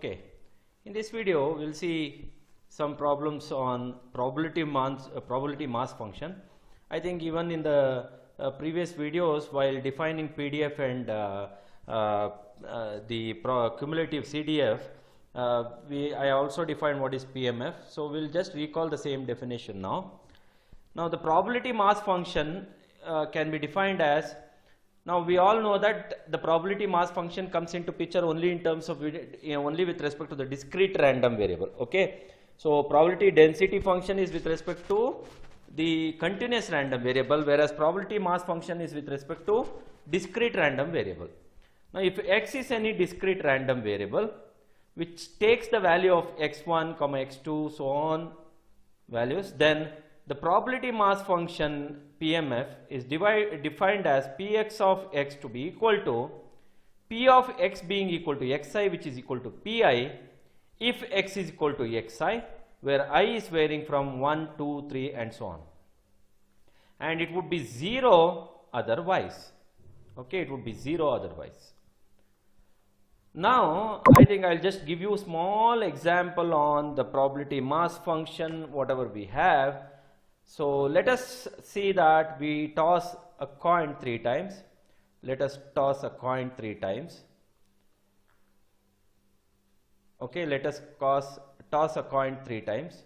Okay, in this video we'll see some problems on probability mass function. I think even in the previous videos while defining PDF and cumulative CDF, I also defined what is PMF. So we'll just recall the same definition now. Now the probability mass function can be defined as, now we all know that the probability mass function comes into picture only in terms of only with respect to the discrete random variable. Okay, so probability density function is with respect to the continuous random variable, whereas probability mass function is with respect to discrete random variable. Now if x is any discrete random variable which takes the value of x1, x2, so on values, then the probability mass function PMF is defined as Px of x to be equal to P of x being equal to xi, which is equal to Pi, if x is equal to xi, where I is varying from 1, 2, 3 and so on. And it would be 0 otherwise. Okay, it would be 0 otherwise. Now, I think I'll just give you a small example on the probability mass function, whatever we have. So let us see that we toss a coin 3 times. Let us toss a coin 3 times. Okay, let us toss a coin 3 times.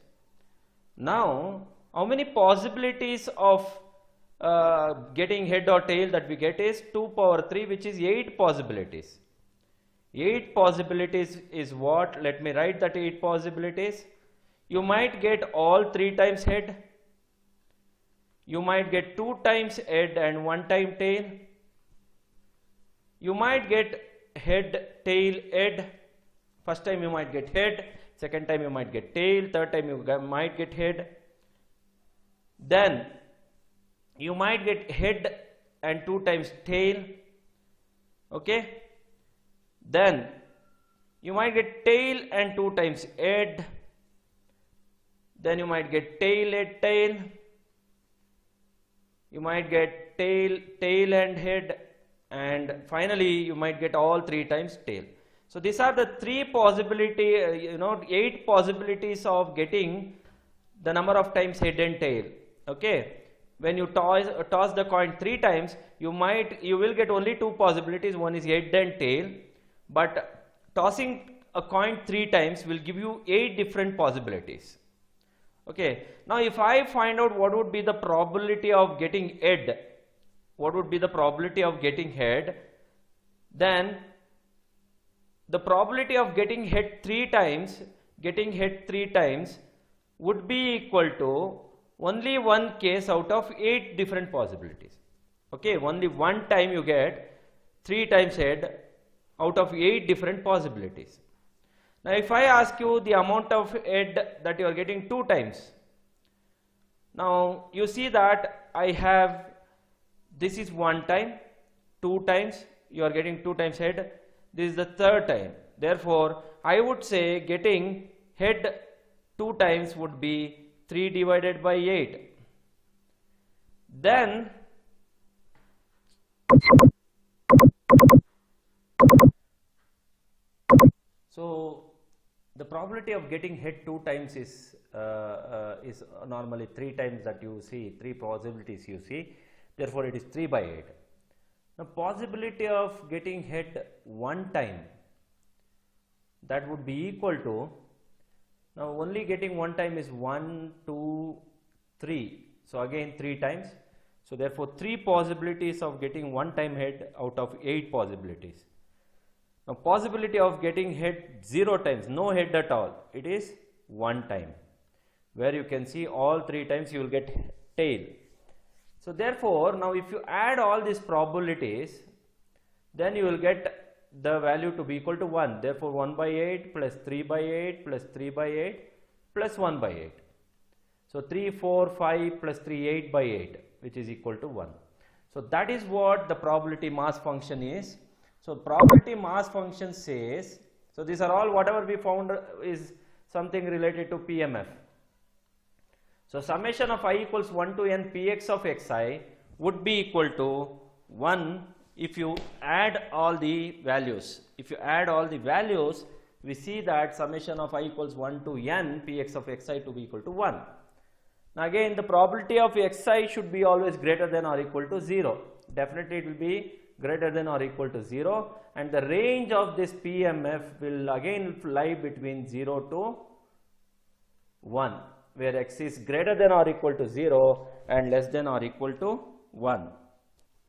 Now, how many possibilities of getting head or tail that we get is 2 power 3, which is 8 possibilities. 8 possibilities is what? Let me write that 8 possibilities. You might get all 3 times head. You might get 2 times head and 1 time tail. You might get head, tail, head. First time you might get head, second time you might get tail, third time you might get head. Then you might get head and 2 times tail. Okay. Then you might get tail and 2 times head. Then you might get tail, head, tail. You might get tail, tail and head, and finally you might get all 3 times tail. So these are the 3 possibility, 8 possibilities of getting the number of times head and tail. Okay, when you toss the coin 3 times, you will get only 2 possibilities. One is head and tail, but tossing a coin 3 times will give you 8 different possibilities. Okay, now if I find out what would be the probability of getting head, what would be the probability of getting head, then the probability of getting head 3 times would be equal to only one case out of 8 different possibilities. Okay, only one time you get 3 times head out of 8 different possibilities. Now if I ask you the amount of head that you are getting 2 times, now you see that I have, this is 1 time, 2 times, you are getting 2 times head, this is the 3rd time. Therefore, I would say getting head 2 times would be 3 divided by 8. Then so the probability of getting head 2 times is normally 3 times that you see, 3 possibilities you see. Therefore, it is 3 by 8. Now, possibility of getting head 1 time, that would be equal to, now only getting 1 time is 1, 2, 3. So again 3 times. So therefore, 3 possibilities of getting 1 time head out of 8 possibilities. Now possibility of getting head 0 times, no head at all, it is 1 time, where you can see all 3 times you will get tail. So therefore, now if you add all these probabilities, then you will get the value to be equal to 1. Therefore 1 by 8 plus 3 by 8 plus 3 by 8 plus 1 by 8. So 3, 4, 5 plus 3, 8 by 8, which is equal to 1. So that is what the probability mass function is. So probability mass function says, so these are all whatever we found is something related to PMF. So summation of I equals 1 to n Px of xi would be equal to 1 if you add all the values. If you add all the values, we see that summation of I equals 1 to n px of xi to be equal to 1. Now again, the probability of xi should be always greater than or equal to 0. Definitely it will be greater than or equal to 0, and the range of this PMF will again lie between 0 to 1, where x is greater than or equal to 0 and less than or equal to 1.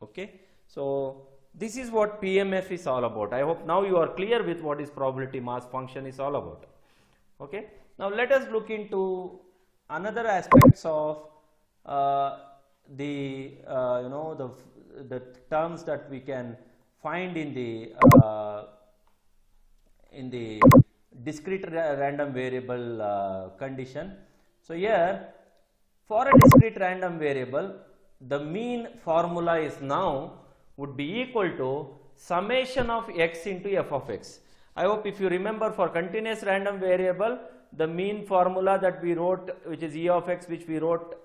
Okay, so this is what PMF is all about. I hope now you are clear with what is probability mass function is all about. Okay, now let us look into another aspects of the terms that we can find in the discrete random variable condition. So here, for a discrete random variable, the mean formula is now would be equal to summation of x into f of x. I hope if you remember, for continuous random variable, the mean formula that we wrote, which is e of x, which we wrote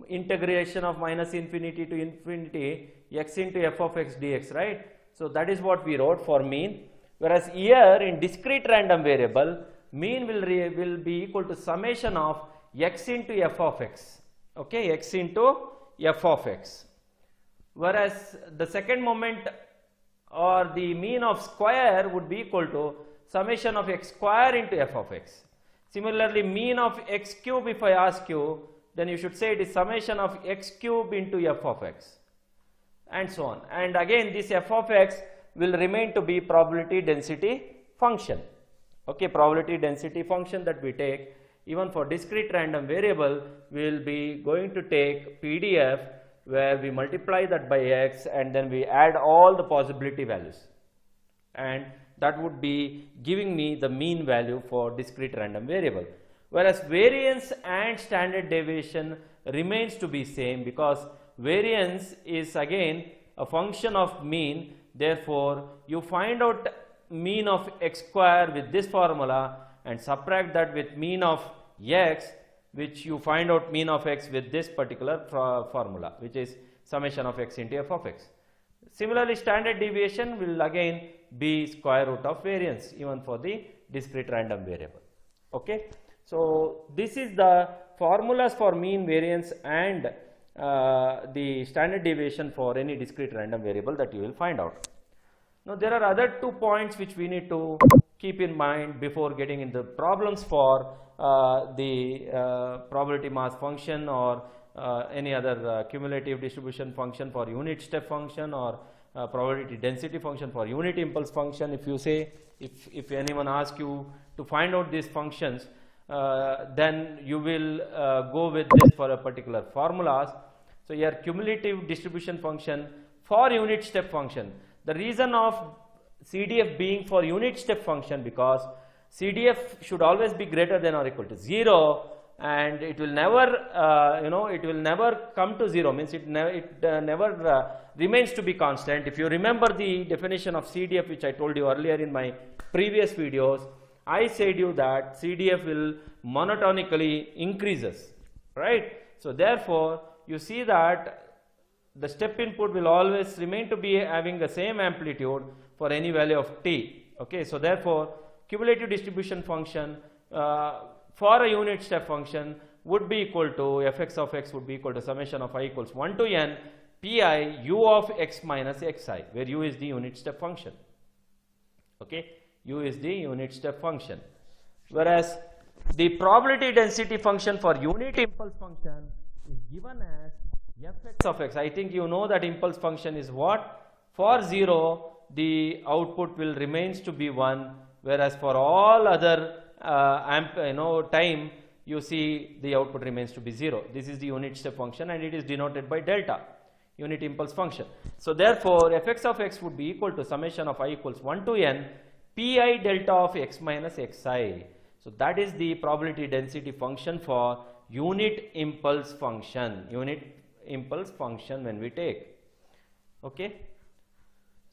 integration of minus infinity to infinity x into f of x dx, right? So that is what we wrote for mean. Whereas here in discrete random variable, mean will be equal to summation of x into f of x. Okay, x into f of x. Whereas the second moment or the mean of square would be equal to summation of x square into f of x. Similarly, mean of x cube, if I ask you, then you should say it is summation of x cube into f of x, and so on. And again, this f of x will remain to be probability density function. Okay, probability density function that we take even for discrete random variable, we will be going to take PDF where we multiply that by x and then we add all the possibility values, and that would be giving me the mean value for discrete random variable. Whereas variance and standard deviation remains to be same, because variance is again a function of mean. Therefore, you find out mean of x square with this formula and subtract that with mean of x, which you find out mean of x with this particular formula, which is summation of x into f of x. Similarly, standard deviation will again be square root of variance even for the discrete random variable. Okay, so this is the formulas for mean, variance and the standard deviation for any discrete random variable that you will find out. Now there are other 2 points which we need to keep in mind before getting into problems for the probability mass function or any other cumulative distribution function for unit step function, or probability density function for unit impulse function. If you say, if anyone asks you to find out these functions, then you will go with this for a particular formulas. So here, cumulative distribution function for unit step function. The reason of CDF being for unit step function, because CDF should always be greater than or equal to 0, and it will never it will never come to 0, means it never remains to be constant. If you remember the definition of CDF, which I told you earlier in my previous videos, I said you that CDF will monotonically increases, right? So therefore, you see that the step input will always remain to be having the same amplitude for any value of t. Okay, so therefore, cumulative distribution function for a unit step function would be equal to fx of x would be equal to summation of I equals 1 to n pi u of x minus xi, where u is the unit step function. Okay, u is the unit step function. Whereas the probability density function for unit impulse function is given as fx of x. I think you know that impulse function is what? For 0, the output will remains to be 1, whereas for all other time, you see the output remains to be 0. This is the unit step function, and it is denoted by delta, unit impulse function. So therefore, fx of x would be equal to summation of I equals 1 to n pi delta of x minus xi. So that is the probability density function for unit impulse function, when we take. Okay.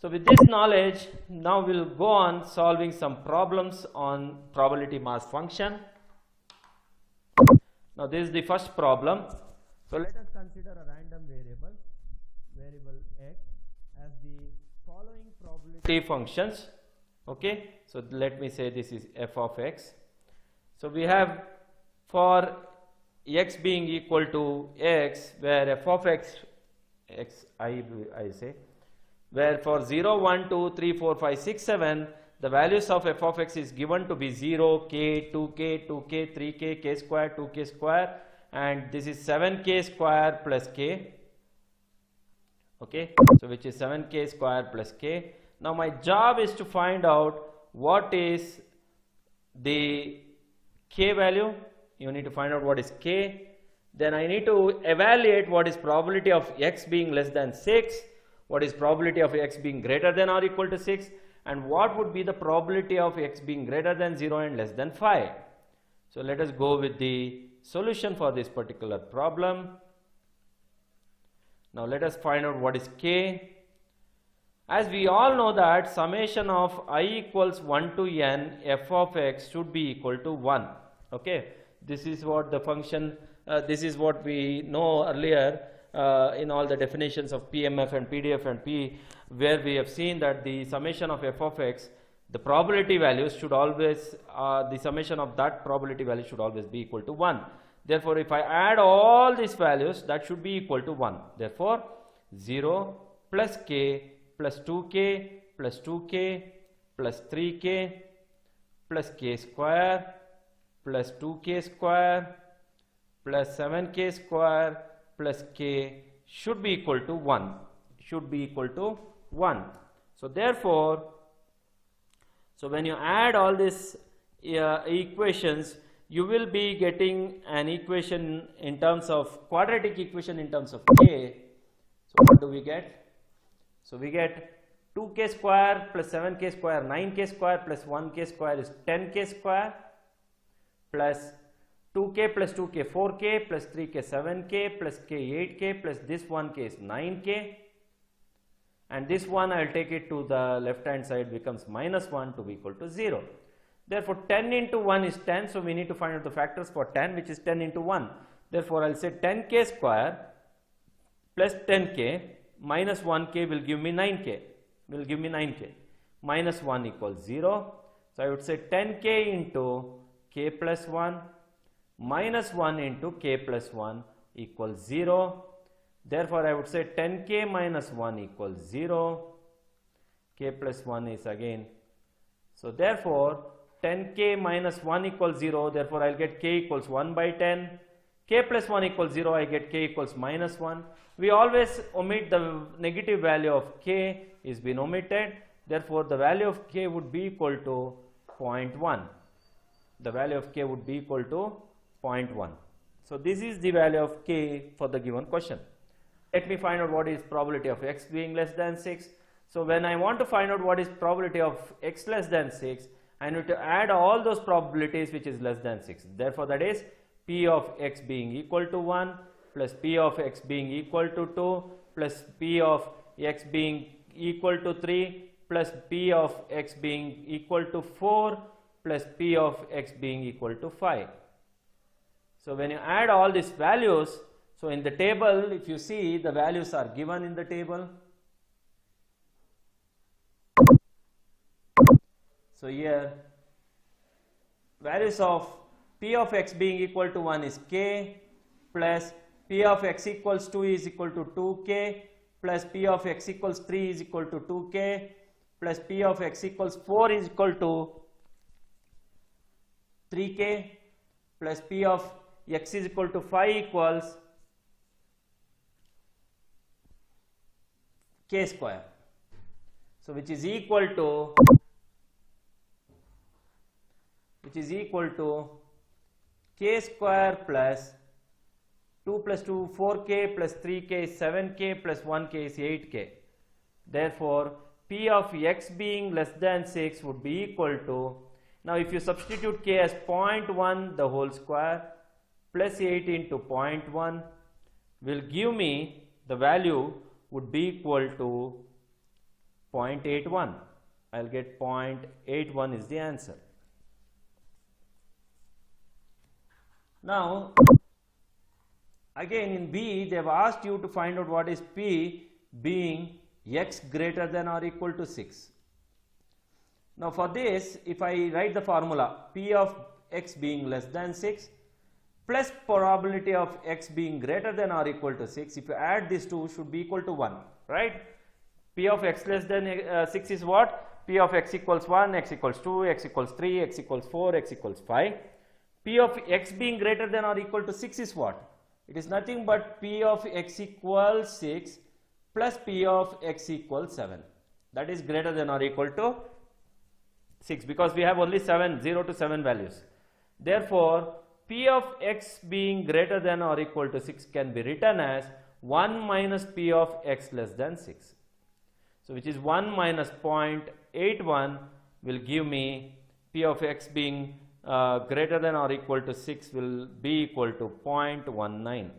So with this knowledge, now we'll go on solving some problems on probability mass function. Now this is the first problem. So let us consider a random variable x, as the following probability functions. Okay, so let me say this is f of x. So we have for x being equal to x, where f of x I say, where for 0 1 2 3 4 5 6 7 the values of f of x is given to be 0, k, 2k, 2k, 3k, k square, 2k square, and this is 7k square plus k. Okay, so which is 7k square plus k. Now my job is to find out what is the k value. You need to find out what is k. Then I need to evaluate what is probability of x being less than 6, what is probability of x being greater than or equal to 6, and what would be the probability of x being greater than 0 and less than 5. So let us go with the solution for this particular problem. Now let us find out what is k. As we all know that summation of I equals 1 to n f of x should be equal to 1. Okay, this is what the function, this is what we know earlier in all the definitions of PMF and PDF and P, where we have seen that the summation of f of x, the probability values should always, the summation of that probability value should always be equal to 1. Therefore, if I add all these values, that should be equal to 1. Therefore, 0 plus k plus 2k plus 2k plus 3k plus k square plus 2k square plus 7k square plus k should be equal to 1. Should be equal to 1. So therefore, so when you add all these equations, you will be getting an equation in terms of quadratic equation in terms of k. So what do we get? So we get 2k square plus 7k square, 9k square plus 1k square is 10k square, plus 2k plus 2k 4k plus 3k 7k plus k 8k plus this 1k is 9k, and this one I will take it to the left hand side, becomes minus 1 to be equal to 0. Therefore 10 into 1 is 10, so we need to find out the factors for 10, which is 10 into 1. Therefore I will say 10k square plus 10k minus 1k will give me 9k, minus 1 equals 0. So I would say 10k into k plus 1 minus 1 into k plus 1 equals 0. Therefore I would say 10k minus 1 equals 0, k plus 1 is again, so therefore 10k minus 1 equals 0, therefore I will get k equals 1 by 10, k plus 1 equals 0, I get k equals minus 1. We always omit the negative value of k is been omitted, therefore the value of k would be equal to 0.1. The value of k would be equal to 0.1. So this is the value of k for the given question. Let me find out what is probability of x being less than 6. So when I want to find out what is probability of x less than 6, I need to add all those probabilities which is less than 6. Therefore that is p of x being equal to 1 plus p of x being equal to 2 plus p of x being equal to 3 plus p of x being equal to 4 plus p of x being equal to 5. So when you add all these values, so in the table, if you see, the values are given in the table. So here values of p of x being equal to 1 is k, plus p of x equals 2 is equal to 2k, plus p of x equals 3 is equal to 2k, plus p of x equals 4 is equal to 3k, plus p of x is equal to 5 equals k square. So which is equal to k square plus 2 plus 2 4k plus 3k is 7k plus 1k is 8k. Therefore p of x being less than 6 would be equal to, now if you substitute k as 0.1 the whole square plus 8 into 0.1 will give me the value would be equal to 0.81. I'll get 0.81 is the answer. Now again in B they have asked you to find out what is p being x greater than or equal to 6. Now for this, if I write the formula P of x being less than 6 plus probability of x being greater than or equal to 6, if you add these two, should be equal to 1, right? P of x less than 6 is what? P of x equals 1, x equals 2, x equals 3, x equals 4, x equals 5. P of x being greater than or equal to 6 is what? It is nothing but P of x equals 6 plus P of x equals 7. That is greater than or equal to 6, because we have only 0 to 7 values. Therefore, P of x being greater than or equal to 6 can be written as 1 minus P of x less than 6. So which is 1 minus 0.81 will give me P of x being greater than or equal to 6 will be equal to 0.19.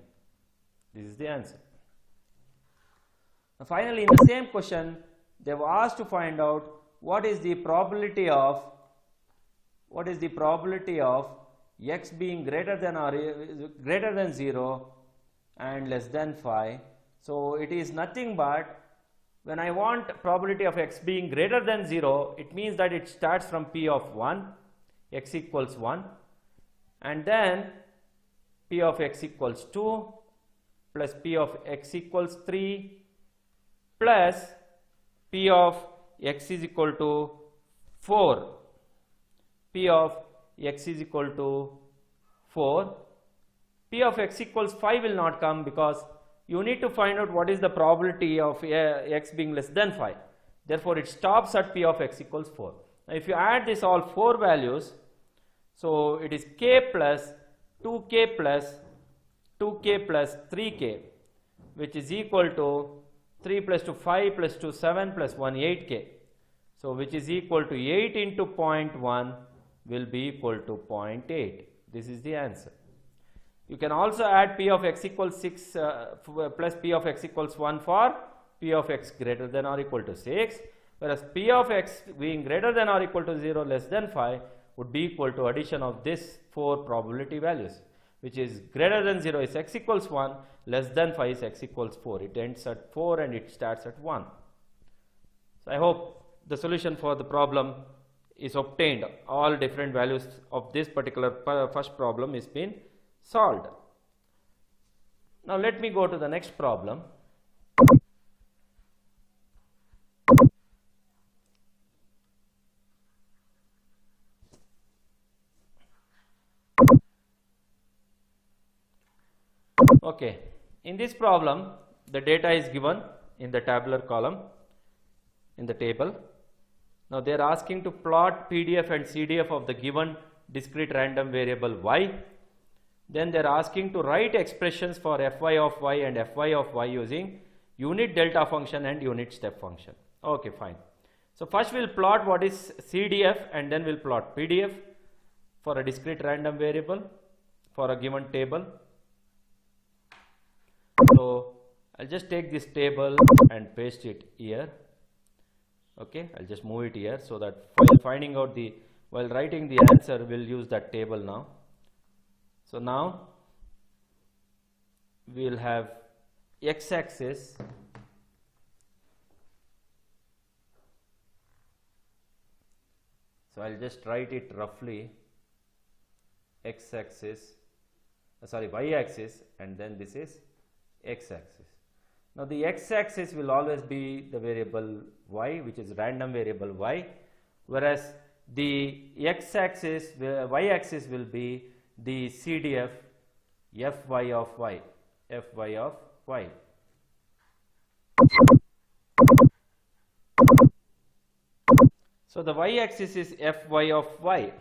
This is the answer. Now finally, in the same question, they have asked to find out what is the probability of x being greater than 0 and less than 5. So it is nothing but, when I want probability of x being greater than 0, it means that it starts from P of 1, x equals 1, and then P of x equals 2 plus P of x equals 3 plus P of x is equal to 4. P of x is equal to 4. P of x equals 5 will not come, because you need to find out what is the probability of x being less than 5. Therefore, it stops at P of x equals 4. Now, if you add this all 4 values, so it is k plus 2k plus 2k plus 3k, which is equal to 3 plus 2 5 plus 2 7 plus 1 8k. So which is equal to 8 into 0.1 will be equal to 0.8. This is the answer. You can also add P of x equals 6 plus P of x equals 1 for P of x greater than or equal to 6, whereas P of x being greater than or equal to 0 less than 5 would be equal to addition of this 4 probability values, which is greater than 0 is x equals 1, less than 5 is x equals 4. It ends at 4 and it starts at 1. So I hope the solution for the problem is obtained. All different values of this particular first problem is been solved. Now let me go to the next problem. Okay, in this problem the data is given in the tabular column in the table. Now they are asking to plot PDF and CDF of the given discrete random variable y. Then they are asking to write expressions for fy of y and fy of y using unit delta function and unit step function. Okay, fine. So first we'll plot what is CDF and then we'll plot PDF for a discrete random variable for a given table. So I'll just take this table and paste it here. Okay, I'll just move it here so that while writing the answer, we'll use that table now. So now we'll have x-axis so I'll just write it roughly, y-axis, and then this is x-axis. Now the x-axis will always be the variable y, which is random variable y, whereas the y-axis will be the CDF fy of y. So the y-axis is fy of y.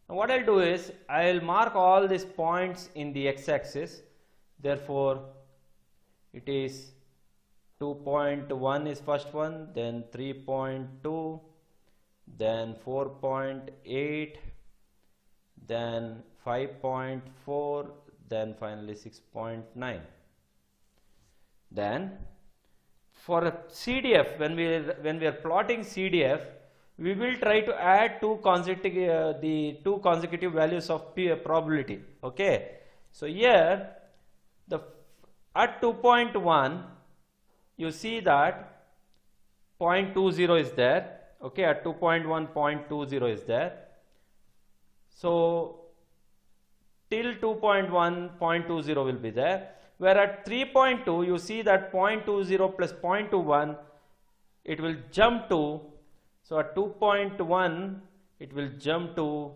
Now what I'll do is I'll mark all these points in the x-axis. Therefore it is 2.1 is first one, then 3.2, then 4.8, then 5.4, then finally 6.9. Then for a CDF, when we are plotting CDF, we will try to add the two consecutive values of probability. Okay, so here at 2.1 you see that 0.20 is there, Okay, at 2.1, 0.20 is there. So till 2.1, 0.20 will be there. Where at 3.2, you see that 0.20 plus 0.21, it will jump to, so at 2.1, it will jump to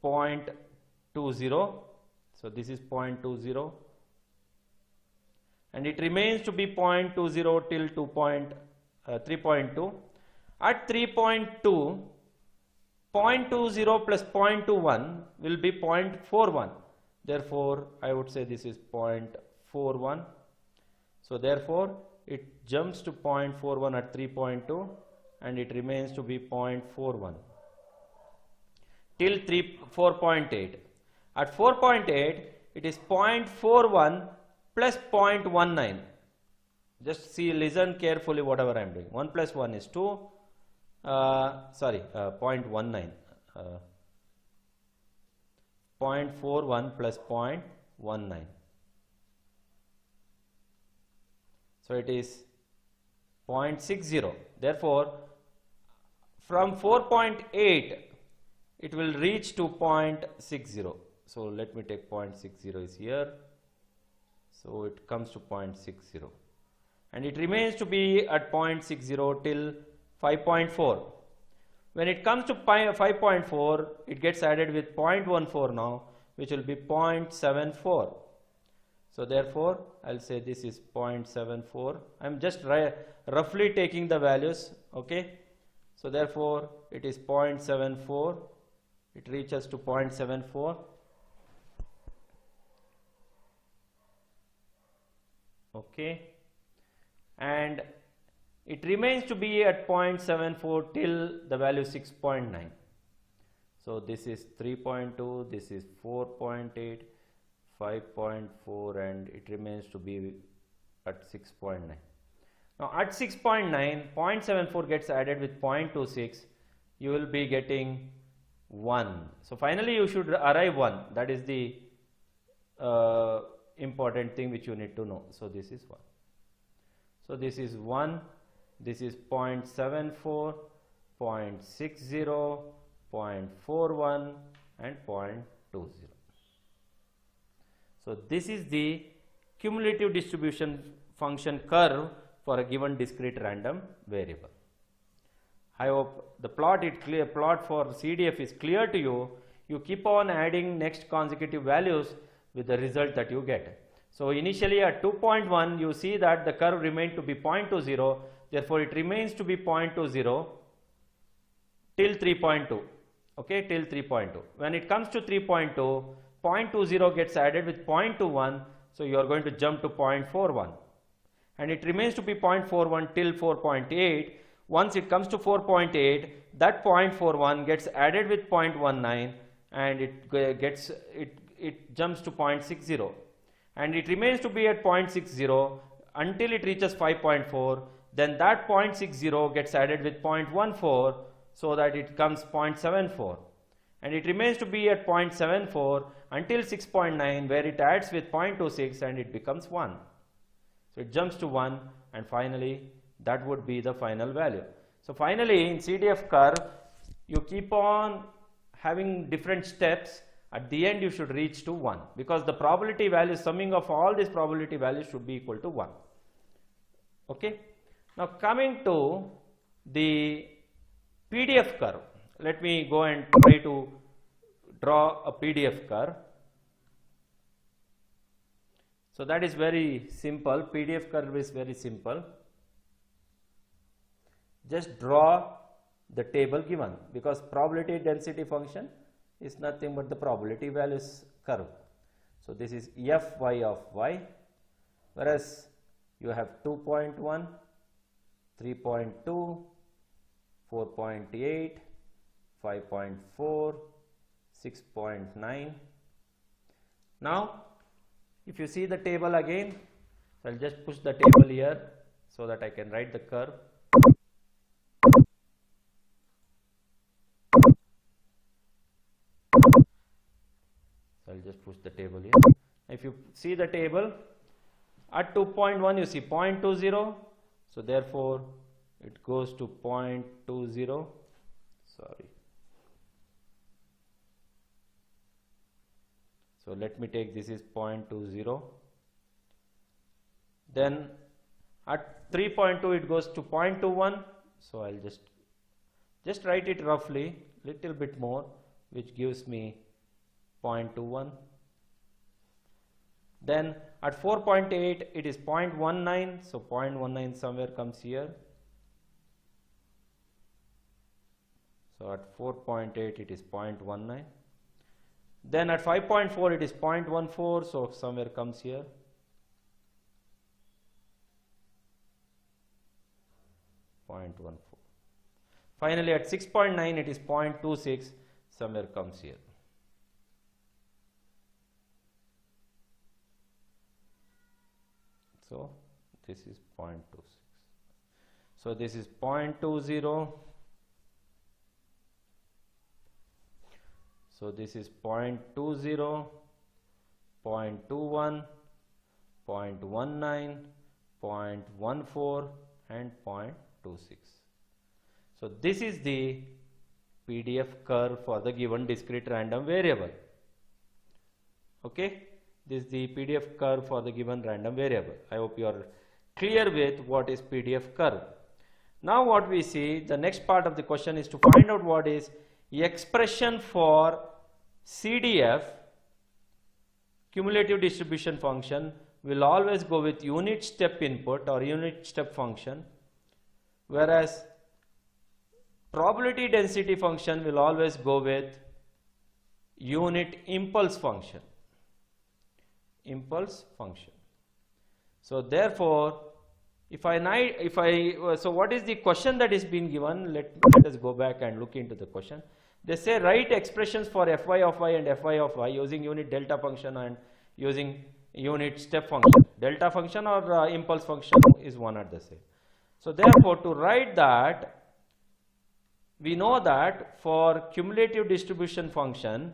0.20. So this is 0.20. And it remains to be 0.20 till 3.2. At 3.2, 0.20 plus 0.21 will be 0.41. Therefore, I would say this is 0.41. So therefore, it jumps to 0.41 at 3.2 and it remains to be 0.41 till 4.8. At 4.8, it is 0.41 plus 0.19. Just see, listen carefully whatever I am doing. 1 plus 1 is 2. 0.19. 0.41 plus 0.19. So it is 0.60. Therefore, from 4.8, it will reach to 0.60. So let me take 0.60 is here. So it comes to 0.60. And it remains to be at 0.60 till 5.4. When it comes to 5.4, it gets added with 0.14 now, which will be 0.74. So therefore, I'll say this is 0.74. I'm just roughly taking the values, okay? So therefore, it is 0.74. It reaches to 0.74. Okay. And it remains to be at 0.74 till the value 6.9. So this is 3.2, this is 4.8, 5.4, and it remains to be at 6.9. Now at 6.9, 0.74 gets added with 0.26, you will be getting 1. So finally you should arrive 1. That is the important thing which you need to know. So this is 1. So this is 1. This is 0.74, 0.60, 0.41 and 0.20. So this is the cumulative distribution function curve for a given discrete random variable. I hope the plot for CDF is clear to you. You keep on adding next consecutive values with the result that you get. So initially at 2.1, you see that the curve remained to be 0.20. Therefore, it remains to be 0.20 till 3.2. Okay, till 3.2. When it comes to 3.2, 0.20 gets added with 0.21. So you are going to jump to 0.41. And it remains to be 0.41 till 4.8. Once it comes to 4.8, that 0.41 gets added with 0.19 and it jumps to 0.60. And it remains to be at 0.60 until it reaches 5.4. Then that 0.60 gets added with 0.14 so that it comes 0.74. And it remains to be at 0.74 until 6.9, where it adds with 0.26 and it becomes 1. So it jumps to 1 and finally that would be the final value. So finally in CDF curve, you keep on having different steps. At the end you should reach to 1 because the probability value, summing of all these probability values should be equal to 1. Okay. Now coming to the PDF curve, let me go and try to draw a PDF curve. So that is very simple. PDF curve is very simple. Just draw the table given because probability density function is nothing but the probability values curve. So this is Fy of y, whereas you have 2.1, 3.2, 4.8, 5.4, 6.9. Now if you see the table again, I'll just push the table here so that I can write the curve. So I'll just push the table here. If you see the table, at 2.1 you see 0.20, So therefore it goes to 0.20. Sorry. So let me take this is 0.20. Then at 3.2 it goes to 0.21. So I'll just write it roughly, little bit more, which gives me 0.21. Then at 4.8 it is 0.19, so 0.19 somewhere comes here. So at 4.8 it is 0.19. Then at 5.4 it is 0.14, so somewhere comes here. Finally at 6.9 it is 0.26, somewhere comes here. So this is 0.26. So this is 0.20. So this is 0.20, 0.21, 0.19, 0.14 and 0.26. So this is the PDF curve for the given discrete random variable. Okay, this is the PDF curve for the given random variable. I hope you are clear with what is PDF curve. Now what we see, the next part of the question is to find out what is expression for CDF, cumulative distribution function. Will always go with unit step input or unit step function, whereas probability density function will always go with unit impulse function. So therefore, so what is the question that is being given? Let us go back and look into the question. They say write expressions for fy of y and fy of y using unit delta function and using unit step function. Delta function or impulse function is one and the same. So therefore, to write that, we know that for cumulative distribution function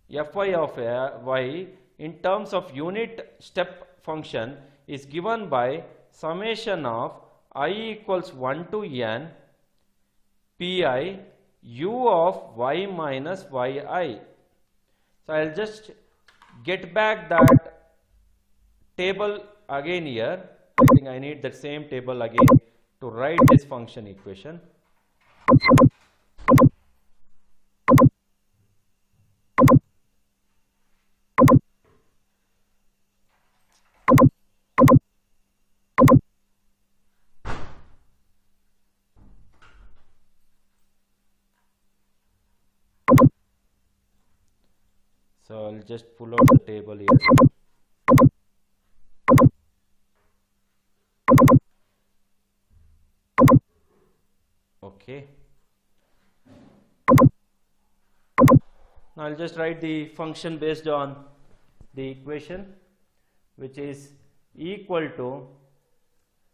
fy of y in terms of unit step function is given by summation of I equals 1 to n pi u of y minus yi. So I'll just get back that table again here. I think I need that same table again to write this function equation. So I'll just pull out the table here. Okay. Now I'll just write the function based on the equation, which is equal to,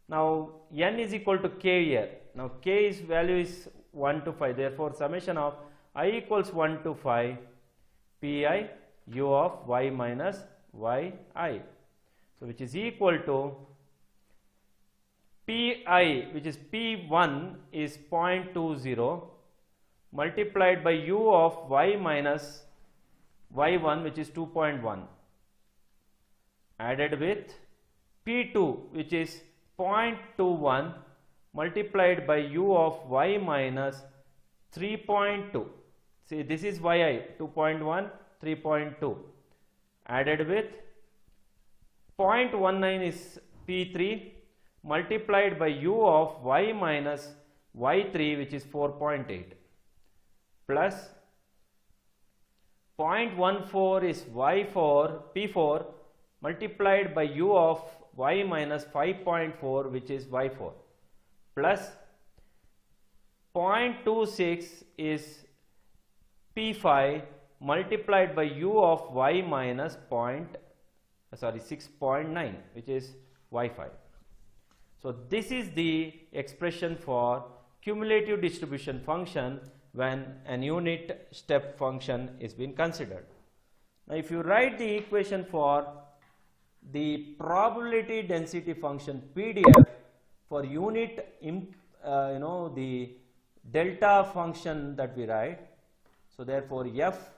now n is equal to k here. Now k's value is 1 to 5. Therefore, summation of I equals 1 to 5 pi u of y minus yi. So which is equal to pi, which is p1 is 0.20 multiplied by u of y minus y1, which is 2.1, added with p2, which is 0.21 multiplied by u of y minus 3.2. See, this is yi, 2.1, 3.2, added with 0.19 is p3 multiplied by u of y minus y3, which is 4.8, plus 0.14 is y4 p4 multiplied by u of y minus 5.4, which is y4, plus 0.26 is p5 multiplied by u of y minus 6.9, which is y5. So this is the expression for cumulative distribution function when an unit step function is being considered. Now if you write the equation for the probability density function PDF for unit the delta function that we write. So therefore f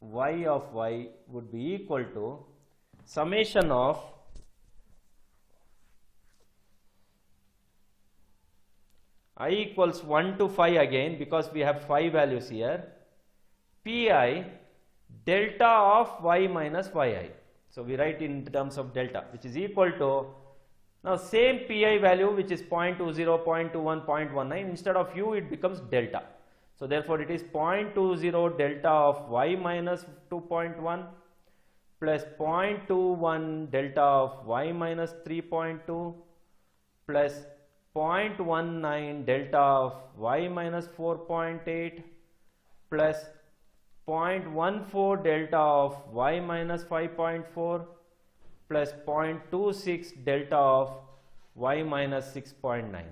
y of y would be equal to summation of I equals 1 to 5 again, because we have 5 values here, pi delta of y minus yi. So we write in terms of delta, which is equal to, now same pi value which is 0.20, 0.21, 0.19, instead of u it becomes delta. So therefore it is 0.20 delta of y minus 2.1 plus 0.21 delta of y minus 3.2 plus 0.19 delta of y minus 4.8 plus 0.14 delta of y minus 5.4 plus 0.26 delta of y minus 6.9.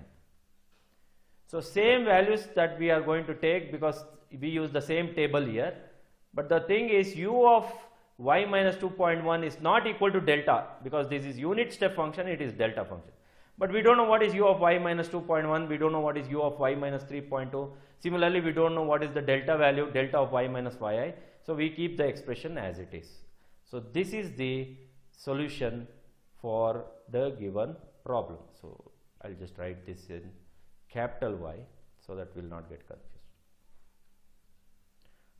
So same values that we are going to take, because we use the same table here, but the thing is u of y minus 2.1 is not equal to delta, because this is unit step function, it is delta function. But we don't know what is u of y minus 2.1, we don't know what is u of y minus 3.2. Similarly, we don't know what is the delta value, delta of y minus yi. So we keep the expression as it is. So this is the solution for the given problem. So I'll just write this in capital Y so that we will not get confused.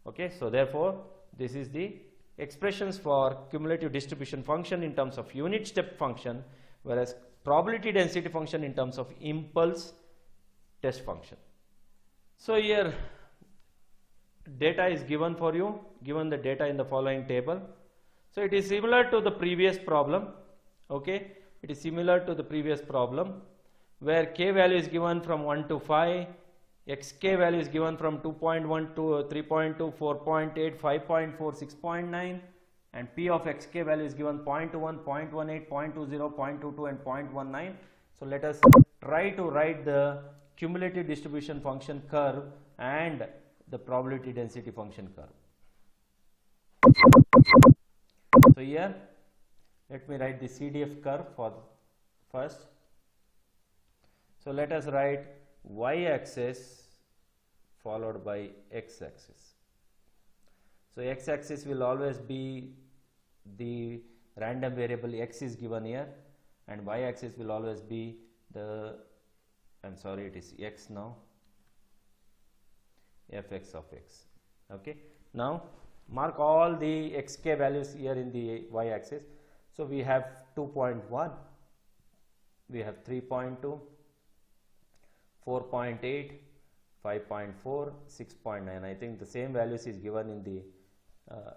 Okay, so therefore this is the expressions for cumulative distribution function in terms of unit step function, whereas probability density function in terms of impulse test function. So here data is given for you, given the data in the following table. So it is similar to the previous problem. Okay, it is similar to the previous problem, where k value is given from 1 to 5, xk value is given from 2.1 to 3.2, 4.8, 5.4, 6.9, and p of xk value is given 0.21, 0.18, 0.20, 0.22 and 0.19. So let us try to write the cumulative distribution function curve and the probability density function curve. So here let me write the CDF curve for first. So let us write y-axis followed by x-axis. So x-axis will always be the random variable x is given here, and y-axis will always be the, I'm sorry, it is x now, fx of x. Okay, now mark all the xk values here in the y-axis. So we have 2.1, we have 3.2, 4.8, 5.4, 6.9. I think the same values is given in the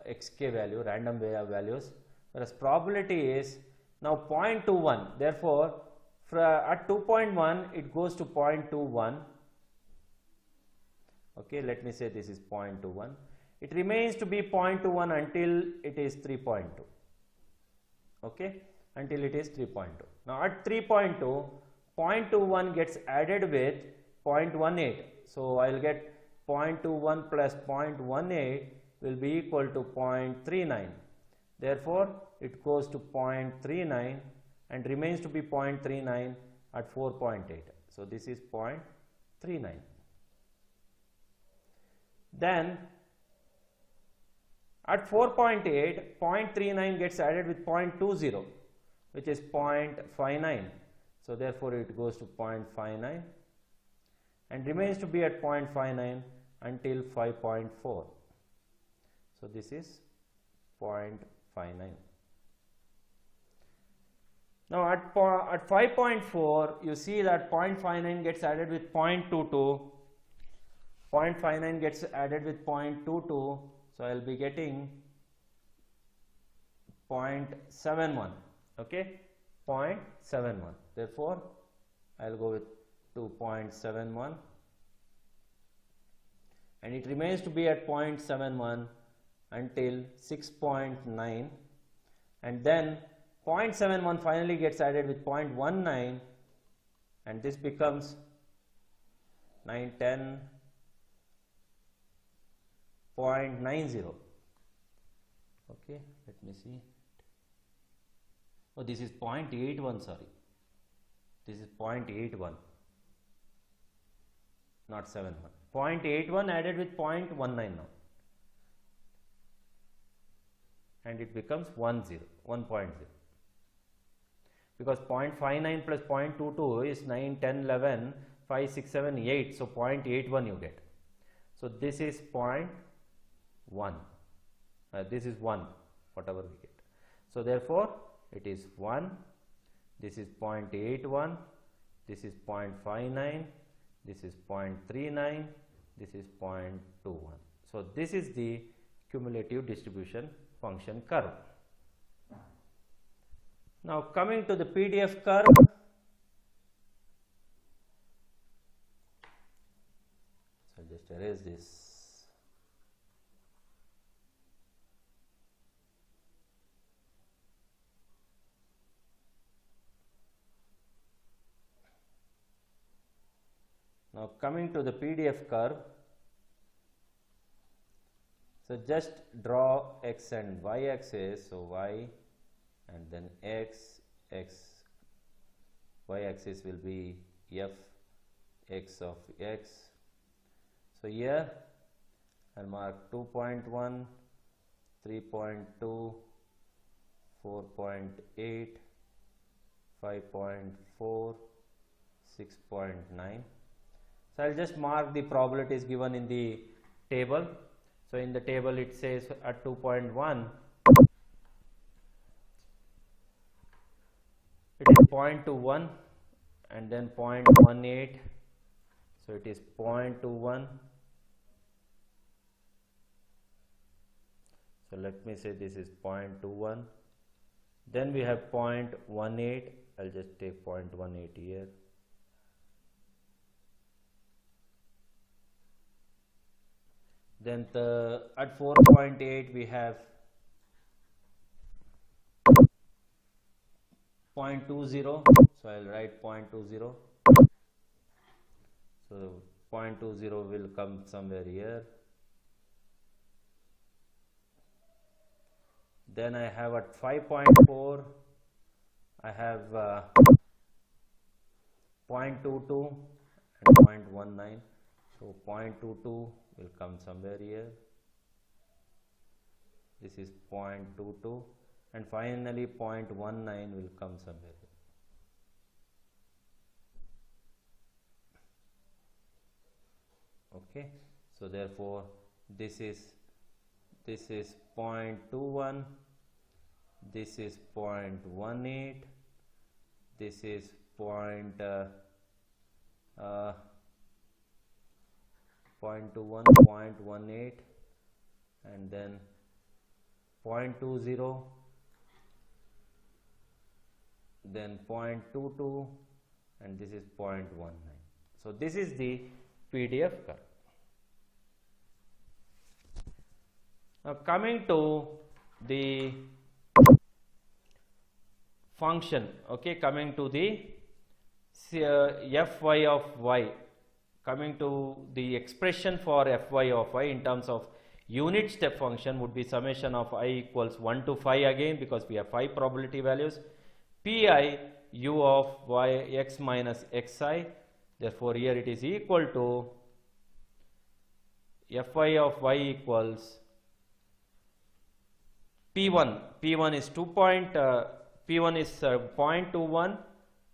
xk value, random values, whereas probability is now 0.21. Therefore, at 2.1 it goes to 0.21. Okay, let me say this is 0.21. It remains to be 0.21 until it is 3.2. Okay, until it is 3.2. Now at 3.2, 0.21 gets added with 0.18. So I will get 0.21 plus 0.18 will be equal to 0.39. Therefore, it goes to 0.39 and remains to be 0.39 at 4.8. So this is 0.39. Then at 4.8, 0.39 gets added with 0.20, which is 0.59. So therefore it goes to 0.59 and remains to be at 0.59 until 5.4. So this is 0.59. Now at 5.4, you see that 0.59 gets added with 0.22, 0.59 gets added with 0.22, so I will be getting 0.71, okay, 0.71. Therefore, I will go with 2.71 and it remains to be at 0.71 until 6.9, and then 0.71 finally gets added with 0.19 and this becomes 9, 10, 0.90. Okay, let me see. Oh, this is 0.81, sorry. This is 0.81, not 71. 0.81 added with 0.19 now. And it becomes 1.0. Because 0.59 plus 0.22 is 9, 10, 11, 5, 6, 7, 8. So 0.81 you get. So this is 0.1. This is 1, whatever we get. So therefore, it is 1. This is 0.81. This is 0.59. This is 0.39. This is 0.21. So this is the cumulative distribution function curve. Now coming to the PDF curve, so just erase this. Now coming to the PDF curve, so just draw x and y axis, so y and then x, y axis will be f x of x. So here I'll mark 2.1, 3.2, 4.8, 5.4, 6.9. So I'll just mark the probabilities given in the table. So in the table it says at 2.1 it is 0.21 and then 0.18, so it is 0.21. So let me say this is 0.21. Then we have 0.18. I'll just take 0.18 here. Then at 4.8 we have 0.20, so I'll write 0.20. So 0.20 will come somewhere here. Then I have at 5.4 I have 0.22 and 0.19. So 0.22 will come somewhere here. This is 0.22 and finally 0.19 will come somewhere here. Okay, so therefore this is 0.21, this is 0.18, this is 0.21, 0.18, and then 0.20, then 0.22, and this is 0.19. So this is the PDF curve. Now coming to the function, okay, coming to the fy of y, coming to the expression for fy of y in terms of unit step function would be summation of I equals 1 to 5 again, because we have 5 probability values, pi u of y x minus xi. Therefore here it is equal to fy of y equals P1 is 0.21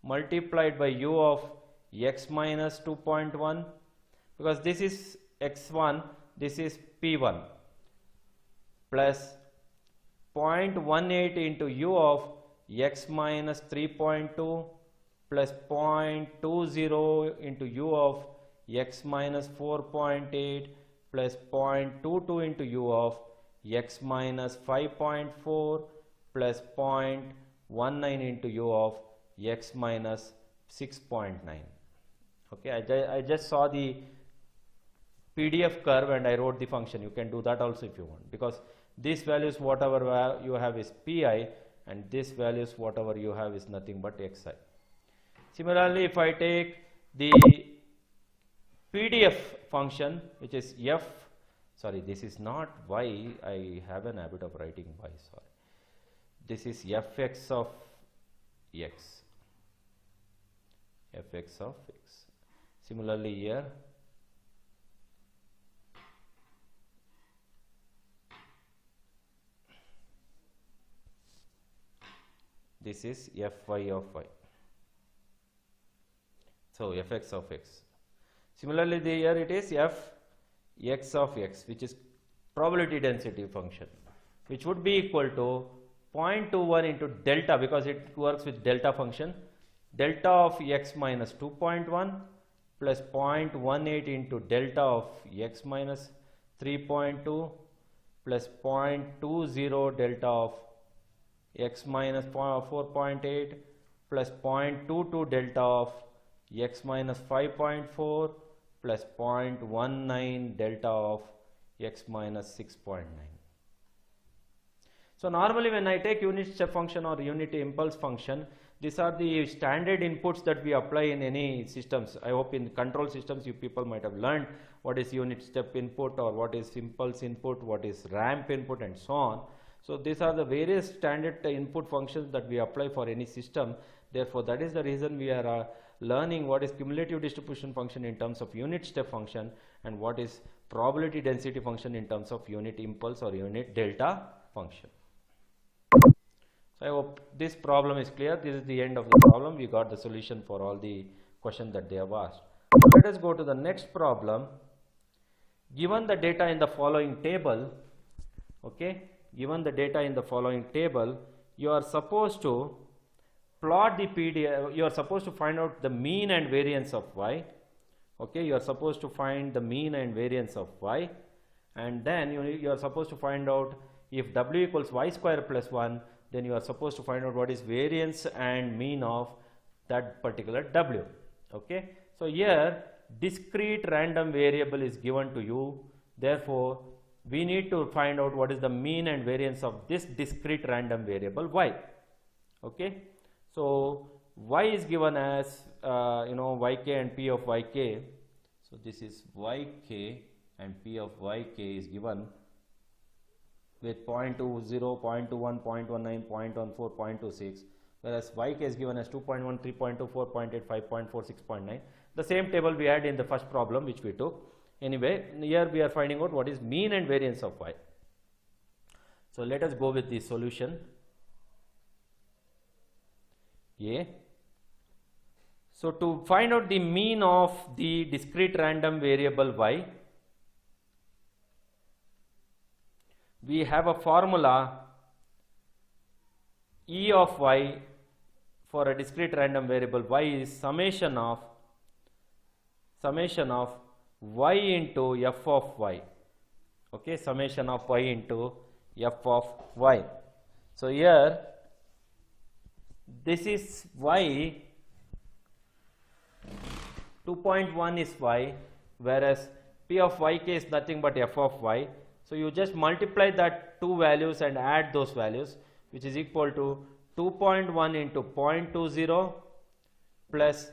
multiplied by u of x minus 2.1, because this is x1, this is P1, plus 0.18 into u of x minus 3.2 plus 0.20 into u of x minus 4.8 plus 0.22 into u of x minus 5.4 plus 0.19 into u of x minus 6.9. Okay, I just saw the PDF curve and I wrote the function. You can do that also if you want, because these values whatever you have is pi and this values whatever you have is nothing but xi. Similarly, if I take the PDF function, which is this is not y, I have an habit of writing y, sorry. This is fx of x, fx of x. Similarly here this is fy of y. So fx of x. Similarly here it is fx of x, which is probability density function, which would be equal to 0.21 into delta, because it works with delta function, delta of x minus 2.1 plus 0.18 into delta of x minus 3.2 plus 0.20 delta of x minus 4.8 plus 0.22 delta of x minus 5.4 plus 0.19 delta of x minus 6.9. So normally when I take unit step function or unit impulse function, these are the standard inputs that we apply in any systems. I hope in control systems you people might have learned what is unit step input or what is impulse input, what is ramp input and so on. So these are the various standard input functions that we apply for any system. Therefore that is the reason we are learning what is cumulative distribution function in terms of unit step function and what is probability density function in terms of unit impulse or unit delta function. So I hope this problem is clear. This is the end of the problem. We got the solution for all the questions that they have asked. So let us go to the next problem. Given the data in the following table, okay, given the data in the following table, you are supposed to plot the PDF, you are supposed to find out the mean and variance of y. Okay, you are supposed to find the mean and variance of y, and then you are supposed to find out if w equals y square plus 1, then you are supposed to find out what is variance and mean of that particular w. Okay, so here discrete random variable is given to you, therefore we need to find out what is the mean and variance of this discrete random variable y. Okay, so y is given as yk and p of yk. So this is yk and p of yk is given with 0.20, 0.21, 0.19, 0.14, 0.26, whereas yk is given as 2.1, 3.2, 4.8, 5.4, 6.9. The same table we had in the first problem which we took. Anyway, here we are finding out what is mean and variance of y. So let us go with the solution. A. So to find out the mean of the discrete random variable y, we have a formula E of y for a discrete random variable y is summation of y into f of y. Okay, summation of y into f of y. So here this is y, 2.1 is y, whereas p of yk is nothing but f of y. So you just multiply that two values and add those values, which is equal to 2.1 into 0.20 plus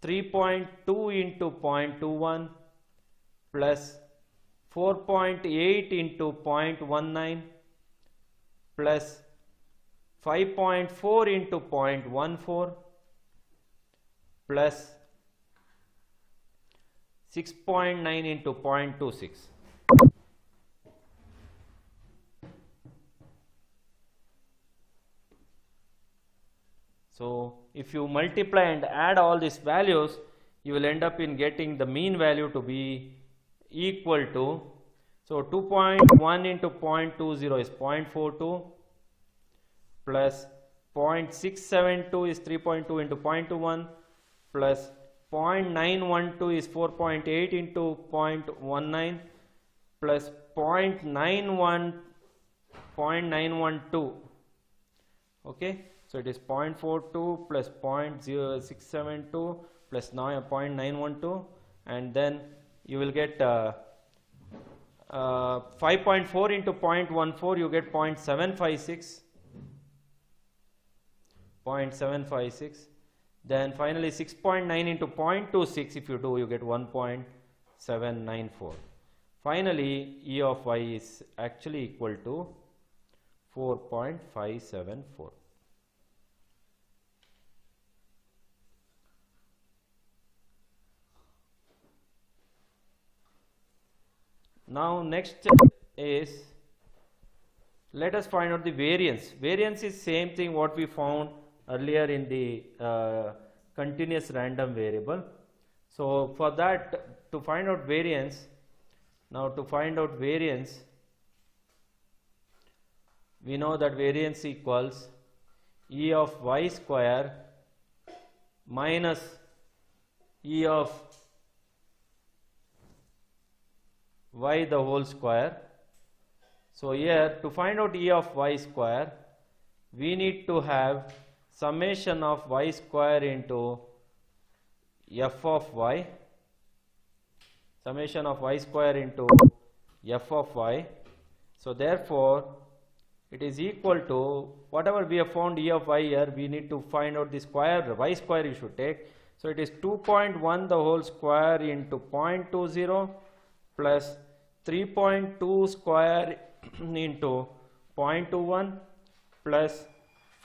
3.2 into 0.21 plus 4.8 into 0.19 plus 5.4 into 0.14 plus 6.9 into 0.26. So if you multiply and add all these values, you will end up in getting the mean value to be equal to, so 2.1 into 0.20 is 0.42 plus 0.672 is 3.2 into 0.21 plus 0.912 is 4.8 into 0.19 plus 0.912. Okay, so it is 0.42 plus 0.0672 plus 0.912, and then you will get 5.4 into 0.14, you get 0.756. Then finally 6.9 into 0.26, if you do, you get 1.794. Finally E of y is actually equal to 4.574. Now next is, let us find out the variance. Variance is same thing what we found earlier in the continuous random variable. So for that, to find out variance, now to find out variance, we know that variance equals E of y square minus E of y the whole square. So here, to find out E of y square, we need to have summation of y square into f of y, summation of y square into f of y. So therefore, it is equal to whatever we have found E of y here, we need to find out the square, y square you should take. So it is 2.1 the whole square into 0.20 plus 3.2 square into 0.21 plus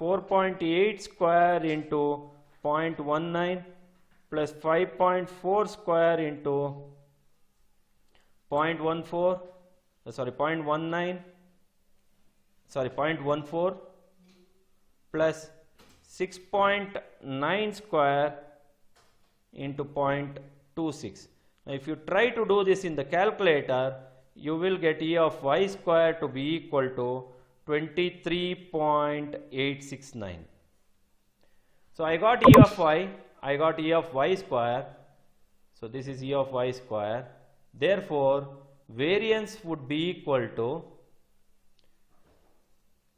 4.8 square into 0.19 plus 5.4 square into 0.14 plus 6.9 square into 0.26. Now if you try to do this in the calculator, you will get E of y square to be equal to 23.869. So I got E of y, I got E of y square. So this is E of y square. Therefore, variance would be equal to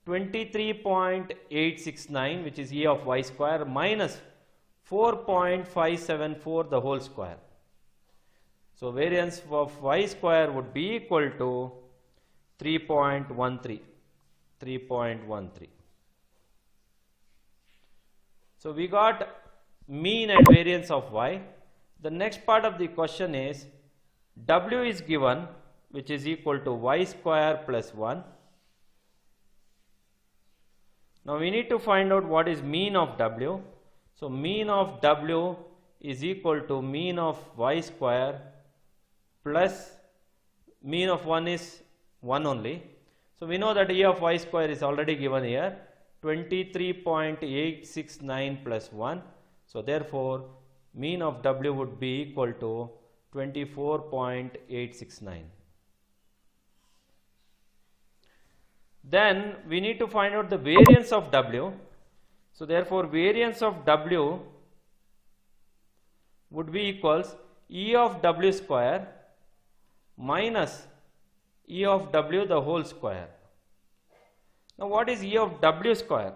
23.869, which is E of y square, minus 4.574 the whole square. So variance of y square would be equal to 3.13. So we got mean and variance of y. The next part of the question is, w is given, which is equal to y square plus 1. Now we need to find out what is mean of w. So mean of w is equal to mean of y square plus mean of 1 is 1 only. So we know that E of y square is already given here, 23.869 plus 1. So therefore, mean of w would be equal to 24.869. Then we need to find out the variance of w. So therefore, variance of w would be equals E of w square minus E of w the whole square. Now what is E of w square?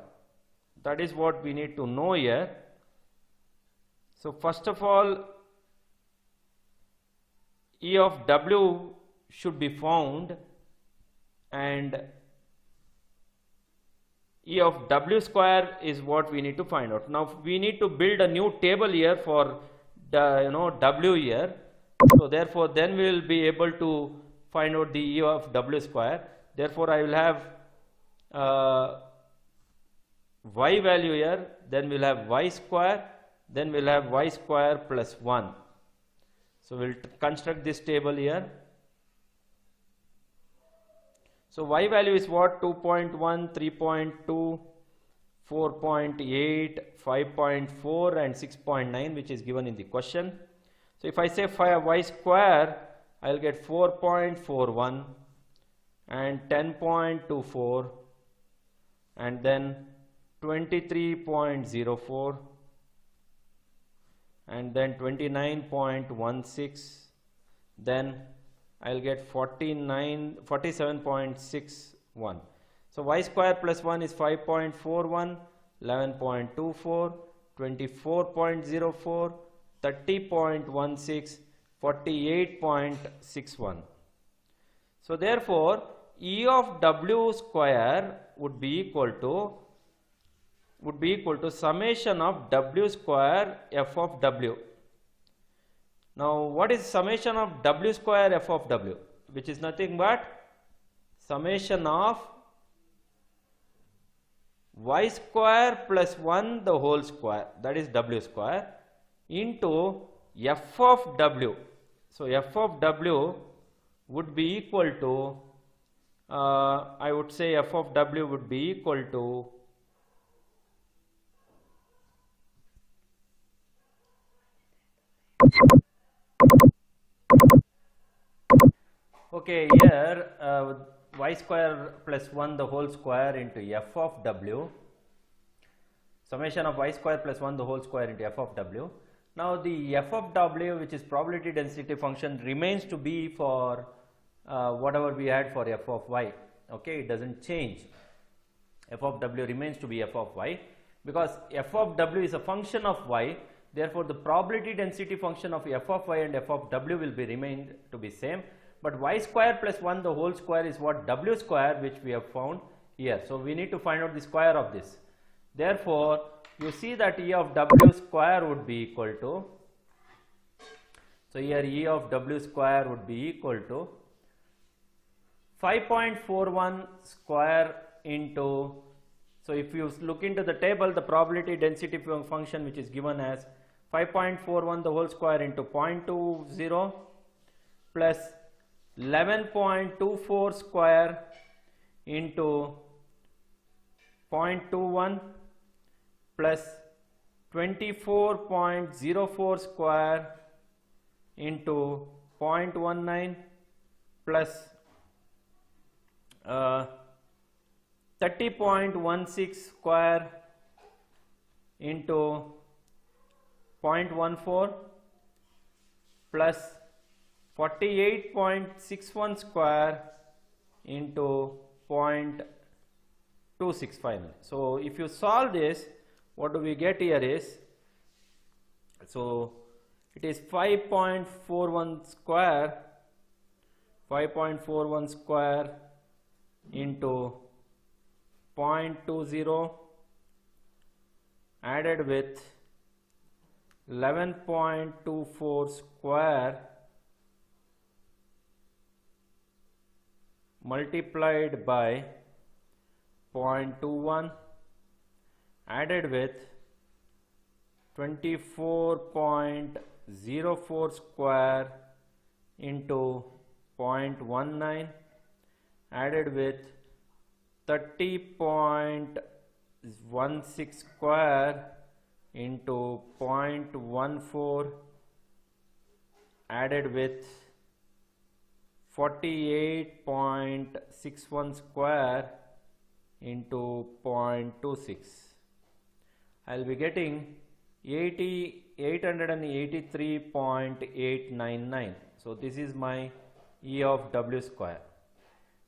That is what we need to know here. So first of all, E of w should be found, and E of w square is what we need to find out. Now we need to build a new table here for the w here. So therefore, then we will be able to find out the E of w square. Therefore, I will have y value here, then we will have y square, then we will have y square plus 1. So we will construct this table here. So y value is what? 2.1, 3.2, 4.8, 5.4 and 6.9, which is given in the question. So if I say y square, I will get 4.41 and 10.24 and then 23.04 and then 29.16, then I will get 47.61. So y square plus 1 is 5.41, 11.24, 24.04, 30.16, 48.61. So therefore, E of w square would be equal to summation of w square f of w. Now what is summation of w square f of w? Which is nothing but summation of y square plus 1 the whole square, that is w square, into f of w. So f of w would be equal to, I would say f of w would be equal to okay, here y square plus 1 the whole square into f of w, summation of y square plus 1 the whole square into f of w. Now the f of w, which is probability density function, remains to be for whatever we had for f of y. Okay, it doesn't change. F of w remains to be f of y because f of w is a function of y. Therefore, the probability density function of f of y and f of w will be remained to be same. But y square plus 1 the whole square is what? W square, which we have found here. So we need to find out the square of this. Therefore, you see that E of w square would be equal to, so here E of w square would be equal to 5.41 square into, so if you look into the table, the probability density function which is given as 5.41 the whole square into 0.20 plus 11.24 square into 0.21 plus 24.04 square into 0.19 plus 30.16 square into 0.14 plus 48.61 square into 0.265. So if you solve this, what do we get here is, so it is 5.41 square into 0.20 added with 11.24 square multiplied by 0.21 added with 24.04 square into 0.19 added with 30.16 square into 0.14 added with 48.61 square into 0.26. I will be getting 883.899. So this is my E of w square.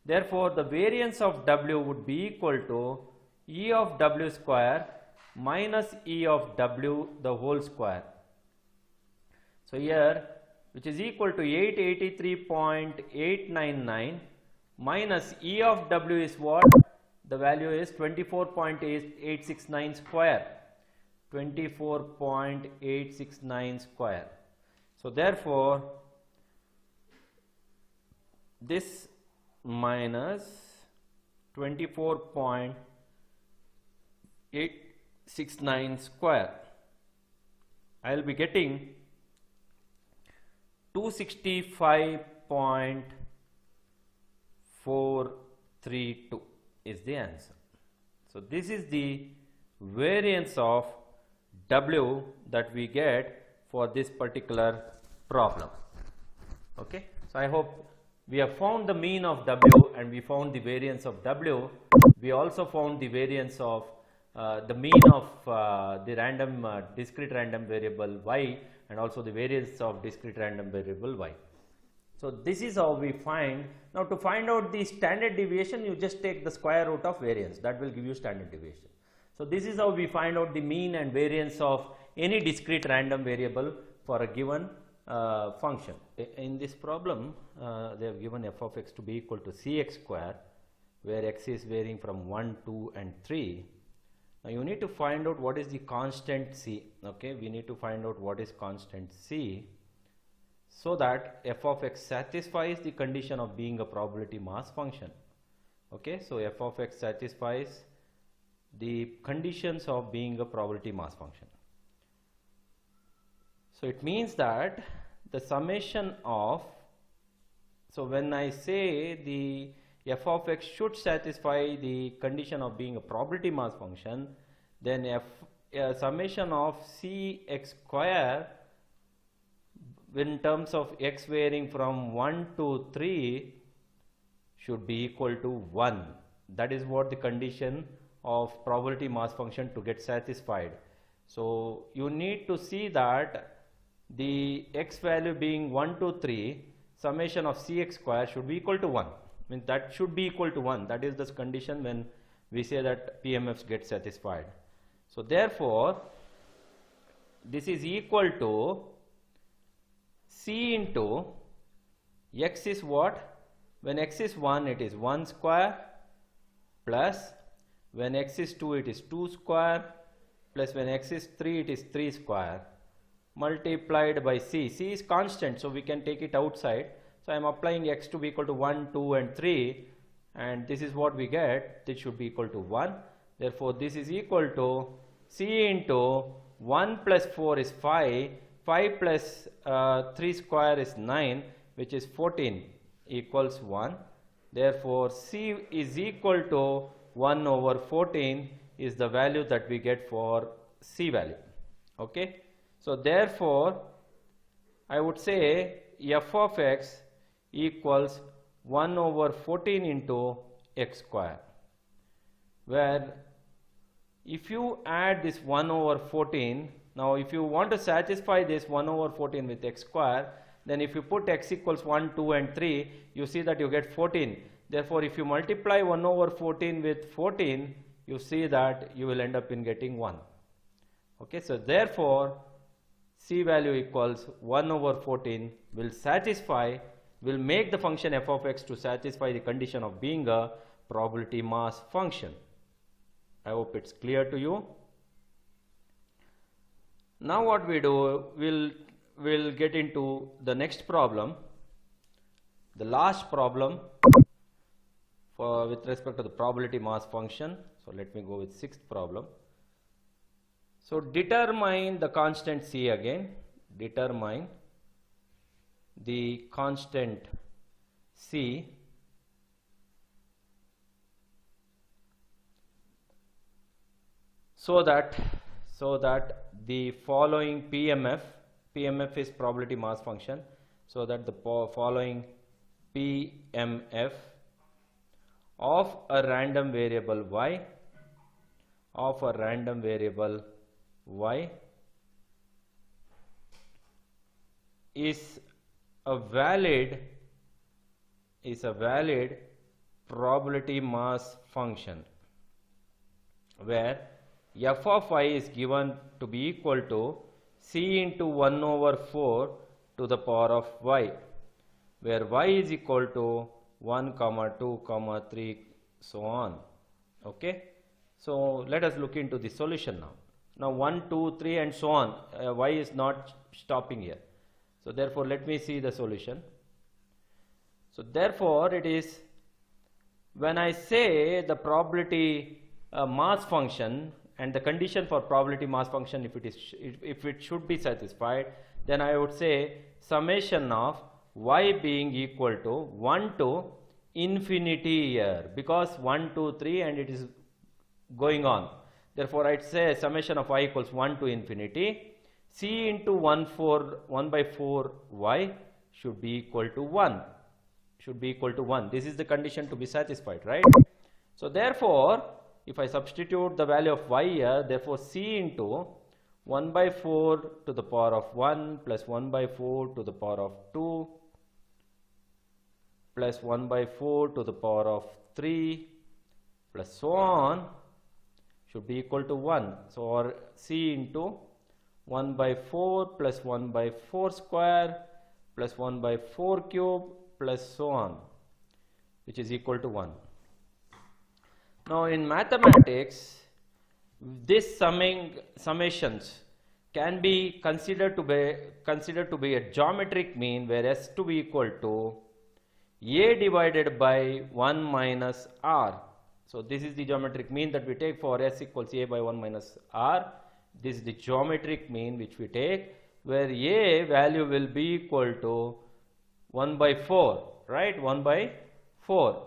Therefore, the variance of w would be equal to E of w square minus E of w the whole square. So here, which is equal to 883.899 minus E of w is what? The value is 24.869 square. 24.869 square. So therefore, this minus 24.869 square, I will be getting 265.432 is the answer. So this is the variance of W that we get for this particular problem. Okay, so I hope we have found the mean of W and we found the variance of W. We also found the variance of the mean of the random discrete random variable y and also the variance of discrete random variable y. So this is how we find. Now to find out the standard deviation, you just take the square root of variance, that will give you standard deviation. So this is how we find out the mean and variance of any discrete random variable for a given function. In this problem, they have given f of x to be equal to cx square, where x is varying from 1, 2 and 3. Now you need to find out what is the constant c. Okay, we need to find out what is constant c, so that f of x satisfies the condition of being a probability mass function. Okay, so f of x satisfies the conditions of being a probability mass function. So it means that the summation of, So when I say the f of x should satisfy the condition of being a probability mass function, then summation of cx square in terms of x varying from 1 to 3 should be equal to 1. That is what the condition of probability mass function to get satisfied. So you need to see that the x value being 1 to 3, summation of cx square should be equal to 1. Means that should be equal to 1. That is the condition when we say that PMFs get satisfied. So therefore, this is equal to c into x is what? When x is 1, it is 1 square, plus when x is 2, it is 2 square, plus when x is 3, it is 3 square, multiplied by c. C is constant, so we can take it outside. So I am applying x to be equal to 1, 2 and 3, and this is what we get. This should be equal to 1. Therefore, this is equal to c into 1 plus 4 is 5, 5 plus 3 square is 9, which is 14, equals 1. Therefore, c is equal to 1 over 14 is the value that we get for c value. Okay. So therefore, I would say f of x equals 1 over 14 into x square, where if you add this 1 over 14, now if you want to satisfy this 1 over 14 with x square, then if you put x equals 1, 2 and 3, you see that you get 14. Therefore, if you multiply 1 over 14 with 14, you see that you will end up in getting 1. Okay, so therefore, c value equals 1 over 14 will make the function f of x to satisfy the condition of being a probability mass function. I hope it's clear to you. Now what we do, we'll get into the next problem, the last problem with respect to the probability mass function. So let me go with sixth problem. So determine the constant c again. Determine the constant c so that the following PMF is probability mass function, so that the following PMF of a random variable y is a valid probability mass function, where f of y is given to be equal to c into 1 over 4 to the power of y, where y is equal to 1, 2, 3, so on. Okay. So let us look into the solution now. Now 1, 2, 3 and so on. Y is not stopping here. So therefore, let me see the solution. So therefore, it is, when I say the probability mass function and the condition for probability mass function, if it should be satisfied, then I would say summation of y being equal to 1 to infinity here, because 1, 2, 3 and it is going on. Therefore, I'd say summation of y equals 1 to infinity. C into 1 by 4 y should be equal to 1. This is the condition to be satisfied, right? So therefore, if I substitute the value of y here, therefore c into 1 by 4 to the power of 1 plus 1 by 4 to the power of 2 plus 1 by 4 to the power of 3 plus so on should be equal to 1. So or c into 1 by 4 plus 1 by 4 square plus 1 by 4 cube plus so on, which is equal to 1. Now in mathematics, this summations can be considered to be a geometric mean, where s to be equal to a divided by 1 minus r. So this is the geometric mean that we take for s equals a by 1 minus r. This is the geometric mean which we take, where a value will be equal to 1 by 4. right? 1 by 4.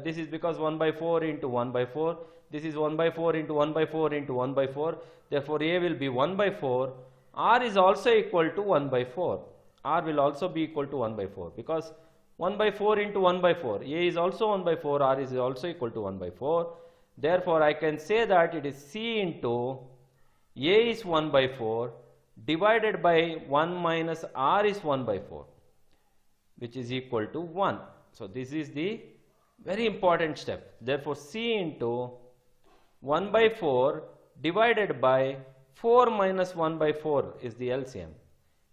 This is because 1 by 4 into 1 by 4. This is 1 by 4 into 1 by 4 into 1 by 4. Therefore, A will be 1 by 4. R is also equal to 1 by 4. R will also be equal to 1 by 4 because 1 by 4 into 1 by 4. A is also 1 by 4. R is also equal to 1 by 4. Therefore, I can say that it is C into A is 1 by 4 divided by 1 minus R is 1 by 4, which is equal to 1. So, this is the very important step. Therefore, C into 1 by 4 divided by 4 minus 1 by 4 is the LCM,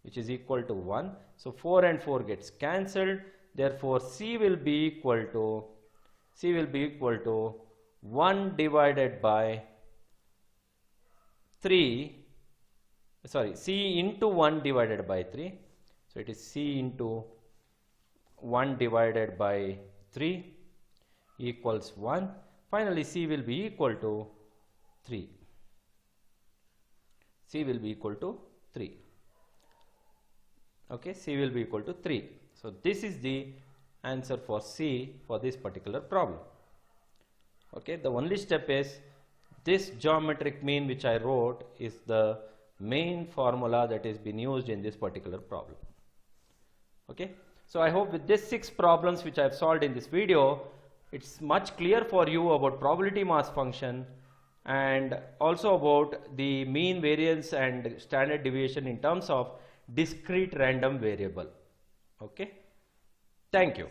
which is equal to 1. So, 4 and 4 gets cancelled. Therefore, C will be equal to 1 divided by 3, sorry, C into 1 divided by 3. So, it is C into 1 divided by 3 equals 1. Finally, C will be equal to 3. C will be equal to 3. Okay, C will be equal to 3. So, this is the answer for C for this particular problem. Okay, the only step is this geometric mean which I wrote is the main formula that is being used in this particular problem. Okay, so I hope with these 6 problems which I have solved in this video, it's much clear for you about probability mass function and also about the mean, variance and standard deviation in terms of discrete random variable. Okay, thank you.